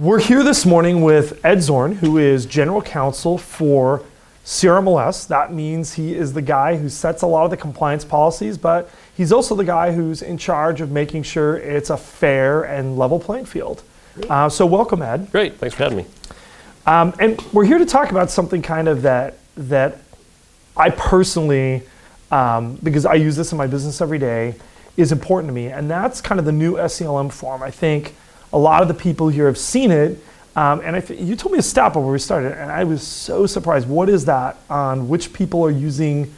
We're here this morning with Ed Zorn, who is General Counsel for CRMLS. That means he is the guy who sets a lot of the compliance policies, but he's also the guy who's in charge of making sure it's a fair and level playing field. So welcome, Ed. Great, thanks for having me. And we're here to talk about something kind of that I personally, because I use this in my business every day, is important to me, and that's kind of the new SELM form. I think a lot of the people here have seen it, and you told me a stat before we started, and I was so surprised. What is that on which people are using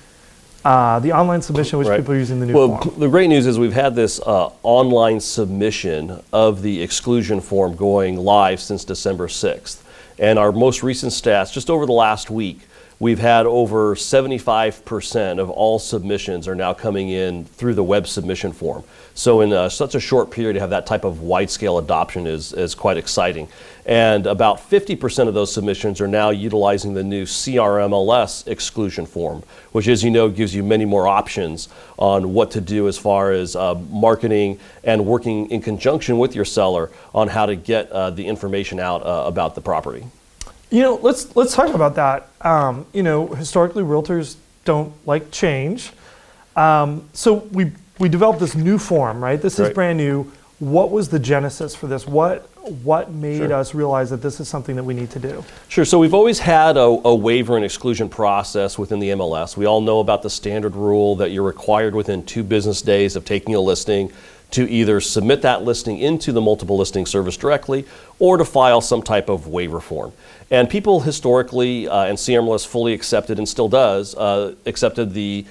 the online submission, which people are using the new form? Well, the great news is we've had this online submission of the exclusion form going live since December 6th. And our most recent stats, just over the last week, we've had over 75% of all submissions are now coming in through the web submission form. So in such a short period to have that type of wide-scale adoption is quite exciting. And about 50% of those submissions are now utilizing the new CRMLS exclusion form, which, as you know, gives you many more options on what to do as far as marketing and working in conjunction with your seller on how to get the information out about the property. You know, let's talk about that. You know, historically, realtors don't like change. So we developed this new form, right? This is brand new. What was the genesis for this? What made us realize that this is something that we need to do? Sure. So we've always had a waiver and exclusion process within the MLS. We all know about the standard rule that you're required within 2 business days of taking a listing to either submit that listing into the multiple listing service directly or to file some type of waiver form. And people historically, and CRMLS fully accepted and still does, accepted the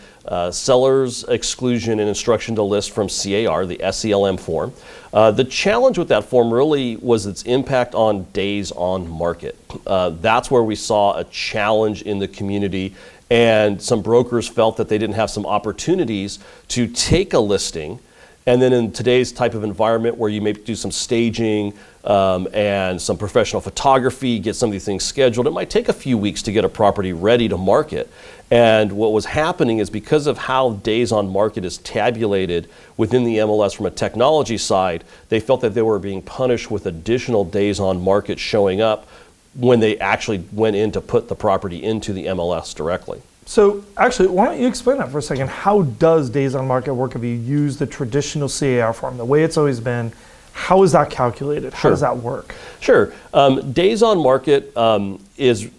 seller's exclusion and instruction to list from CAR, the SELM form. The challenge with that form really was its impact on days on market. That's where we saw a challenge in the community, and some brokers felt that they didn't have some opportunities to take a listing. And then in today's type of environment where you may do some staging and some professional photography, get some of these things scheduled, it might take a few weeks to get a property ready to market. And what was happening is because of how days on market is tabulated within the MLS from a technology side, they felt that they were being punished with additional days on market showing up when they actually went in to put the property into the MLS directly. So actually, why don't you explain that for a second? How does days on market work if you use the traditional CAR form, the way it's always been? How is that calculated? How does that work? Sure. Days on market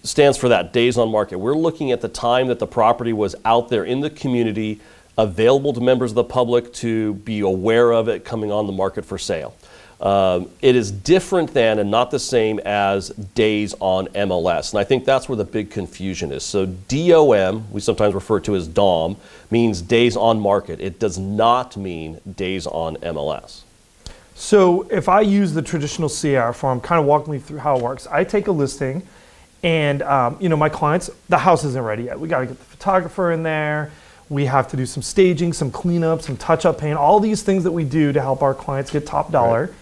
stands for that, days on market. We're looking at the time that the property was out there in the community, available to members of the public to be aware of it coming on the market for sale. It is different than and not the same as days on MLS. And I think that's where the big confusion is. So DOM, we sometimes refer to as DOM, means days on market. It does not mean days on MLS. So if I use the traditional CR form, kind of walk me through how it works. I take a listing and you know, my clients, the house isn't ready yet. We got to get the photographer in there. We have to do some staging, some cleanup, some touch-up paint, all these things that we do to help our clients get top dollar.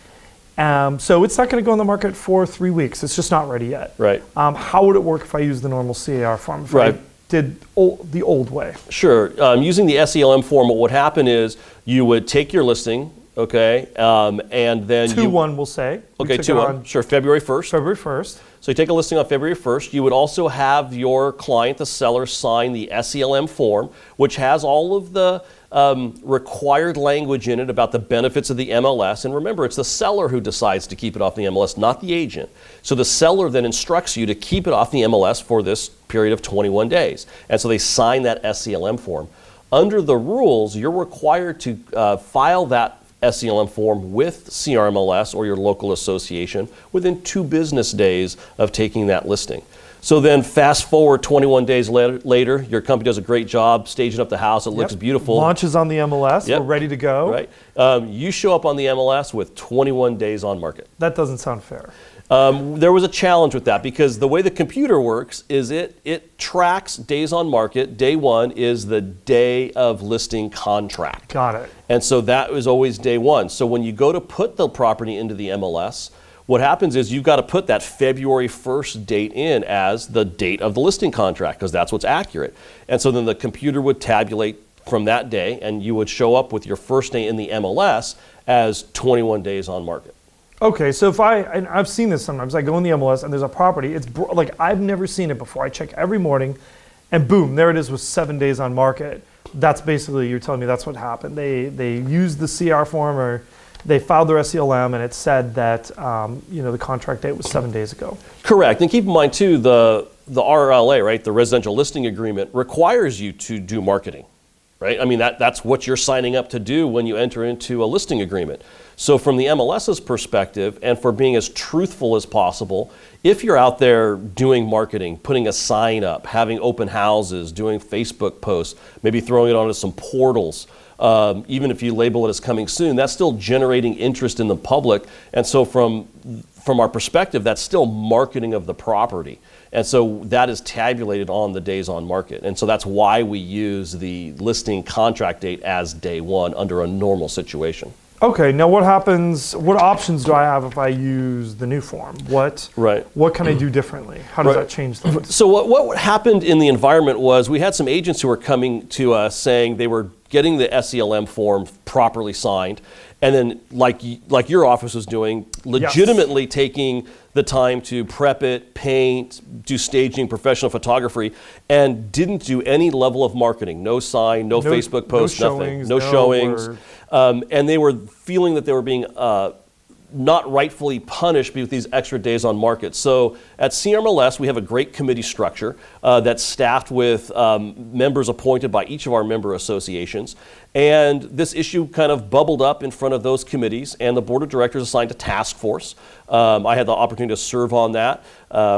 So it's not going to go on the market for 3 weeks. It's just not ready yet. Right. How would it work if I use the normal CAR form? If I did the old way? Sure. Using the SELM form, what would happen is you would take your listing, okay, and then 2/1 we'll say. Okay, 2/1. Sure, February 1st. February 1st. So you take a listing on February 1st. You would also have your client, the seller, sign the SELM form, which has all of the required language in it about the benefits of the MLS. And remember, it's the seller who decides to keep it off the MLS, not the agent. So the seller then instructs you to keep it off the MLS for this period of 21 days. And so they sign that SELM form. Under the rules, you're required to file that SELM form with CRMLS or your local association within 2 business days of taking that listing. So then fast forward 21 days later, your company does a great job staging up the house. It looks beautiful. Launches on the MLS. We're ready to go. Right. You show up on the MLS with 21 days on market. That doesn't sound fair. There was a challenge with that because the way the computer works is it tracks days on market. Day 1 is the day of listing contract. Got it. And so that was always day 1. So when you go to put the property into the MLS, what happens is you've got to put that February 1st date in as the date of the listing contract because that's what's accurate. And so then the computer would tabulate from that day and you would show up with your first day in the MLS as 21 days on market. Okay, so and I've seen this sometimes. I go in the MLS and there's a property. Like I've never seen it before. I check every morning, and boom, there it is with 7 days on market. That's basically, you're telling me that's what happened. They used the CR form, or they filed their SELM, and it said that the contract date was 7 days ago. Correct, and keep in mind too, the RLA, right, the residential listing agreement, requires you to do marketing. Right? I mean, that's what you're signing up to do when you enter into a listing agreement. So from the MLS's perspective, and for being as truthful as possible, if you're out there doing marketing, putting a sign up, having open houses, doing Facebook posts, maybe throwing it onto some portals, even if you label it as coming soon, that's still generating interest in the public. And so from our perspective, that's still marketing of the property. And so that is tabulated on the days on market. And so that's why we use the listing contract date as day one under a normal situation. Okay, now what options do I have if I use the new form? What can I do differently? How does that change things? So what happened in the environment was we had some agents who were coming to us saying they were getting the SELM form properly signed, and then like your office was doing, legitimately taking the time to prep it, paint, do staging, professional photography, and didn't do any level of marketing. No sign, no Facebook post, nothing. No showings. And they were feeling that they were being not rightfully punished with these extra days on market. So at CRMLS, we have a great committee structure that's staffed with members appointed by each of our member associations. And this issue kind of bubbled up in front of those committees, and the board of directors assigned a task force. I had the opportunity to serve on that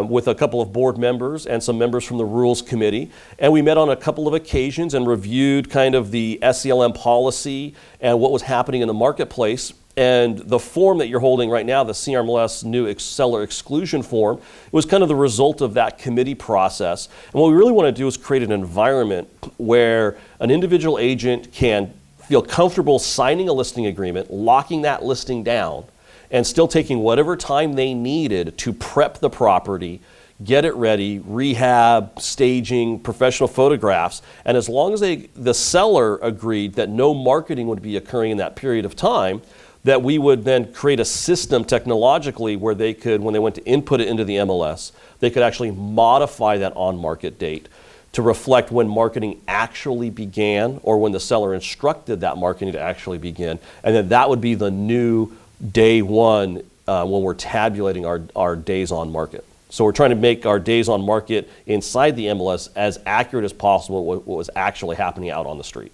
with a couple of board members and some members from the rules committee. And we met on a couple of occasions and reviewed kind of the SELM policy and what was happening in the marketplace. And the form that you're holding right now, the CRMLS new seller exclusion form, was kind of the result of that committee process. And what we really want to do is create an environment where an individual agent can feel comfortable signing a listing agreement, locking that listing down, and still taking whatever time they needed to prep the property, get it ready, rehab, staging, professional photographs. And as long as the seller agreed that no marketing would be occurring in that period of time, that we would then create a system technologically where they could, when they went to input it into the MLS, they could actually modify that on-market date to reflect when marketing actually began or when the seller instructed that marketing to actually begin. And then that would be the new day one when we're tabulating our days on market. So we're trying to make our days on market inside the MLS as accurate as possible what was actually happening out on the street.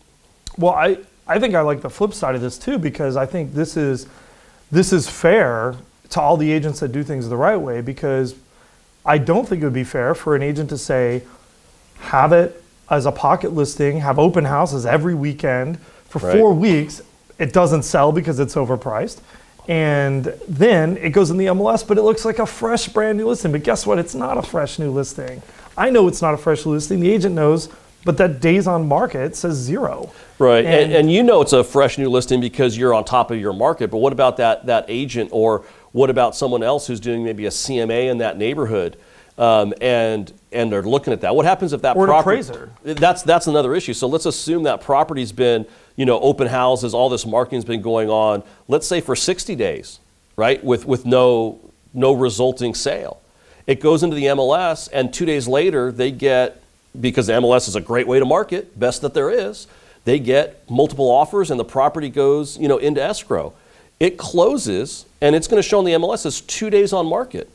Well, I think I like the flip side of this too, because I think this is fair to all the agents that do things the right way, because I don't think it would be fair for an agent to say, have it as a pocket listing, have open houses every weekend for 4 weeks. It doesn't sell because it's overpriced. And then it goes in the MLS, but it looks like a fresh, brand new listing. But guess what? It's not a fresh new listing. I know it's not a fresh new listing. The agent knows, but that days on market says 0. Right, and you know it's a fresh new listing because you're on top of your market, but what about that agent, or what about someone else who's doing maybe a CMA in that neighborhood, and they're looking at that? What happens if that or property... an appraiser. That's another issue. So let's assume that property's been, open houses, all this marketing's been going on, let's say for 60 days, right, with no resulting sale. It goes into the MLS, and 2 days later they get, because the MLS is a great way to market, best that there is, they get multiple offers and the property goes, into escrow. It closes and it's going to show on the MLS as 2 days on market.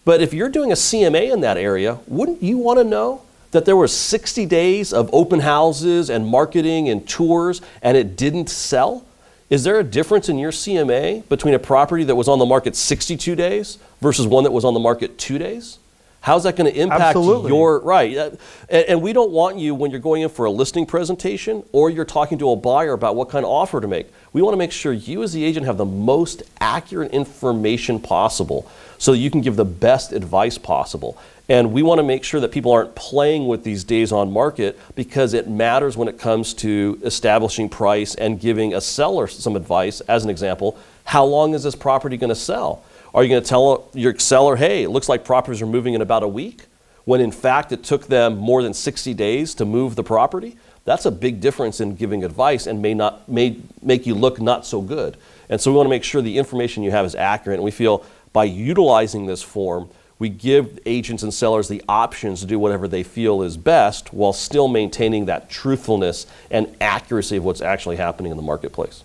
But if you're doing a CMA in that area, wouldn't you want to know that there were 60 days of open houses and marketing and tours and it didn't sell? Is there a difference in your CMA between a property that was on the market 62 days versus one that was on the market 2 days? How's that going to impact your, right? And we don't want you, when you're going in for a listing presentation or you're talking to a buyer about what kind of offer to make, we want to make sure you as the agent have the most accurate information possible so that you can give the best advice possible. And we want to make sure that people aren't playing with these days on market, because it matters when it comes to establishing price and giving a seller some advice. As an example, how long is this property going to sell? Are you going to tell your seller, hey, it looks like properties are moving in about a week, when in fact it took them more than 60 days to move the property? that's a big difference in giving advice and may make you look not so good. And so we want to make sure the information you have is accurate, and we feel by utilizing this form, we give agents and sellers the options to do whatever they feel is best while still maintaining that truthfulness and accuracy of what's actually happening in the marketplace.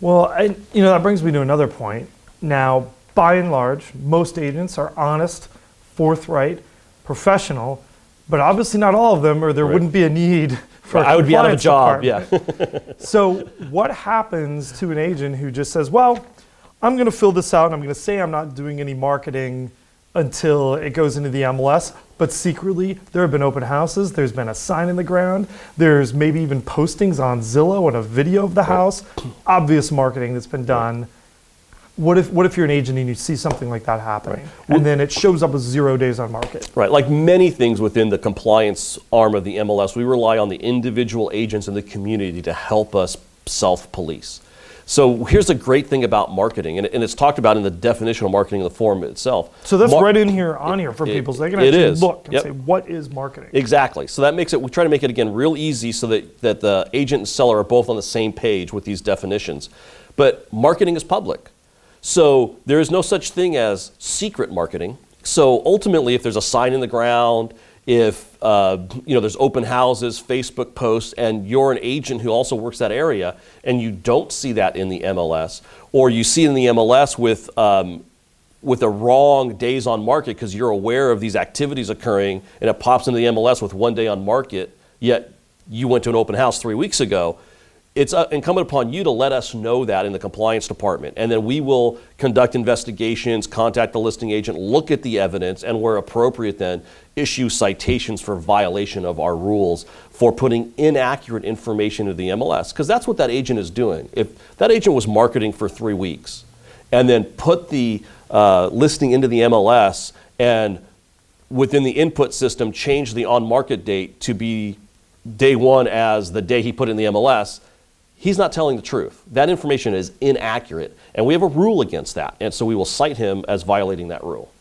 Well, that brings me to another point. Now, by and large, most agents are honest, forthright, professional, but obviously not all of them, or there wouldn't be a need for a I would be out of a job, department. So what happens to an agent who just says, well, I'm going to fill this out and I'm going to say I'm not doing any marketing until it goes into the MLS, but secretly there have been open houses, there's been a sign in the ground, there's maybe even postings on Zillow and a video of the house, obvious marketing that's been done. What if you're an agent and you see something like that happening, and then it shows up as 0 days on market? Right, like many things within the compliance arm of the MLS, we rely on the individual agents in the community to help us self-police. So here's the great thing about marketing, and it's talked about in the definitional marketing of the form itself. So that's right in here, on here for people, so they can actually look and say, what is marketing? Exactly. So that makes it, we try to make it, again, real easy so that the agent and seller are both on the same page with these definitions. But marketing is public. So there is no such thing as secret marketing. So ultimately, if there's a sign in the ground, if there's open houses, Facebook posts, and you're an agent who also works that area, and you don't see that in the MLS, or you see it in the MLS with a wrong days on market because you're aware of these activities occurring, and it pops into the MLS with 1 day on market, yet you went to an open house 3 weeks ago, it's incumbent upon you to let us know that in the compliance department, and then we will conduct investigations, contact the listing agent, look at the evidence, and where appropriate then issue citations for violation of our rules for putting inaccurate information into the MLS, because that's what that agent is doing. If that agent was marketing for 3 weeks and then put the listing into the MLS and within the input system change the on-market date to be day one as the day he put in the MLS, he's not telling the truth. That information is inaccurate, and we have a rule against that, and so we will cite him as violating that rule.